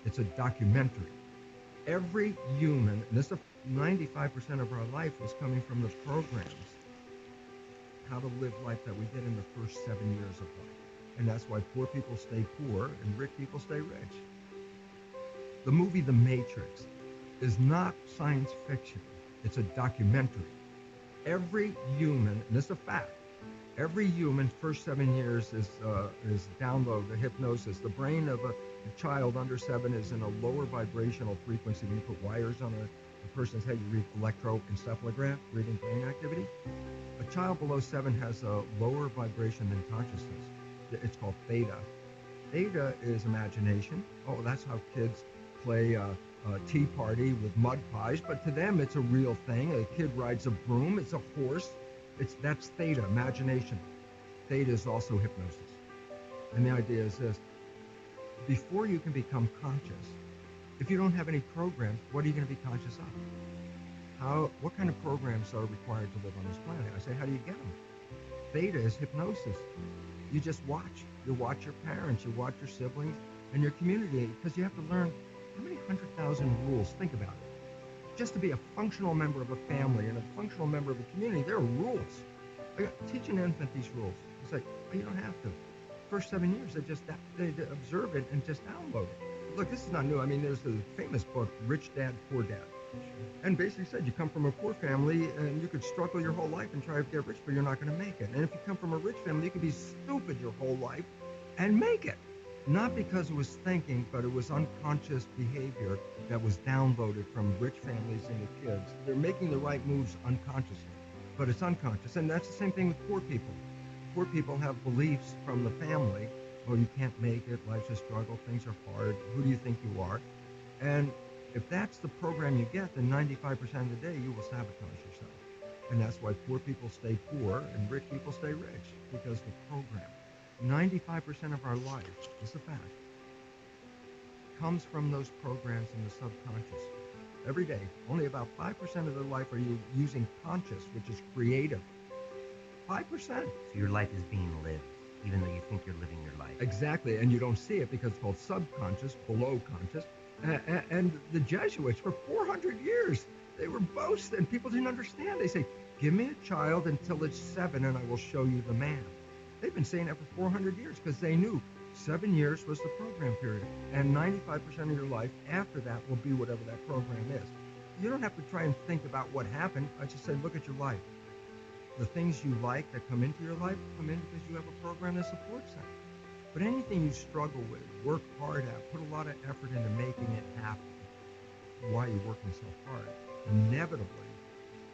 It's a documentary. Every human, and this is 95% of our life is coming from the programs, how to live life that we get in the first 7 years of life. And that's why poor people stay poor and rich people stay rich. The movie The Matrix is not science fiction. It's a documentary. Every human, and this is a fact, every human first 7 years is download the hypnosis. The brain of a child under 7 is in a lower vibrational frequency. When you put wires on a person's head, you read electroencephalograph, reading brain activity. A child below 7 has a lower vibration than consciousness. It's called theta. Theta is imagination. Oh, that's how kids play tea party with mud pies, but to them it's a real thing. A kid rides a broom, it's a horse. That's theta, imagination. Theta is also hypnosis. And the idea is this: before you can become conscious, if you don't have any programs, what are you going to be conscious of? What kind of programs are required to live on this planet? I say, how do you get them? Theta is hypnosis. You just watch. You watch your parents, you watch your siblings, and your community, because you have to learn how many 100,000 rules. Think about it. Just to be a functional member of a family and a functional member of a community, there are rules. Teach an infant these rules. It's like, oh, you don't have to. First 7 years, they observe it and just download it. Look, this is not new. I mean, there's the famous book, Rich Dad, Poor Dad. And basically said you come from a poor family and you could struggle your whole life and try to get rich, but you're not going to make it. And if you come from a rich family, you could be stupid your whole life and make it. Not because it was thinking, but it was unconscious behavior that was downloaded from rich families into kids. They're making the right moves unconsciously, but it's unconscious. And that's the same thing with poor people. Poor people have beliefs from the family. Oh, you can't make it. Life's a struggle. Things are hard. Who do you think you are? And if that's the program you get, then 95% of the day you will sabotage yourself. And that's why poor people stay poor and rich people stay rich, because the program. 95% of our life, this is a fact, comes from those programs in the subconscious. Every day, only about 5% of their life are you using conscious, which is creative. 5%. So your life is being lived, even though you think you're living your life. Exactly, and you don't see it because it's called subconscious, below conscious. And the Jesuits, for 400 years, they were boasting, and people didn't understand. They say, give me a child until it's 7 and I will show you the man. They've been saying that for 400 years because they knew 7 years was the program period. And 95% of your life after that will be whatever that program is. You don't have to try and think about what happened. I just say, look at your life. The things you like that come into your life come in because you have a program that supports them. But anything you struggle with, work hard at, put a lot of effort into making it happen, why you're working so hard, inevitably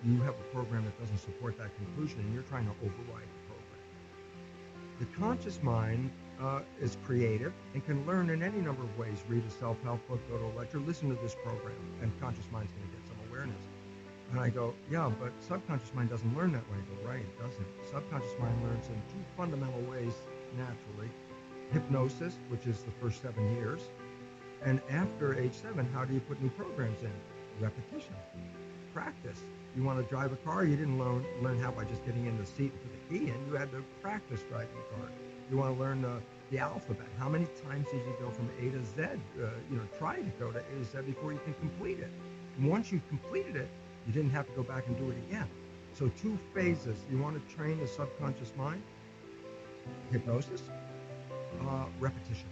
you have a program that doesn't support that conclusion and you're trying to override the program. The conscious mind is creative and can learn in any number of ways. Read a self-help book, go to a lecture, listen to this program, and conscious mind's going to get some awareness. And I go, yeah, but subconscious mind doesn't learn that way. I go, right, it doesn't. Subconscious mind learns in two fundamental ways naturally. Hypnosis, which is the first 7 years. And after age 7, how do you put new programs in? Repetition. Practice. You want to drive a car, you didn't learn how by just getting in the seat and put the key in. You had to practice driving a car. You want to learn the alphabet. How many times did you go from A to Z? Try to go to A to Z before you can complete it. And once you completed it, you didn't have to go back and do it again. So 2 phases. You want to train the subconscious mind? Hypnosis. Repetition.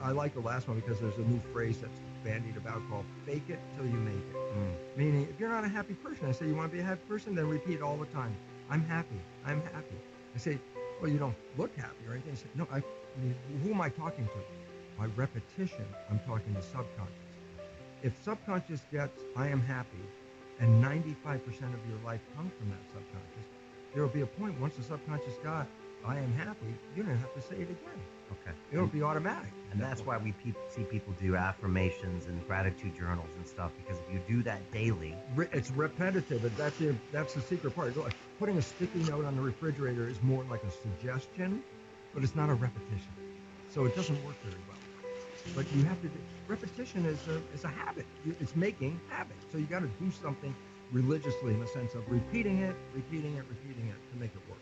I like the last one because there's a new phrase that's bandied about called fake it till you make it. Meaning, if you're not a happy person, I say, you want to be a happy person? Then repeat all the time, I'm happy, I'm happy. I say, well, you don't look happy or anything. I say, no, who am I talking to? By repetition, I'm talking to subconscious. If subconscious gets, I am happy, and 95% of your life comes from that subconscious, there will be a point once the subconscious got, I am happy, you don't have to say it again. Okay. It'll be automatic. And that's why we see people do affirmations and gratitude journals and stuff, because if you do that daily, it's repetitive. And that's the secret part. Putting a sticky note on the refrigerator is more like a suggestion, but it's not a repetition. So it doesn't work very well. But you have to do, repetition is a habit. It's making habit. So you got to do something religiously in the sense of repeating it to make it work.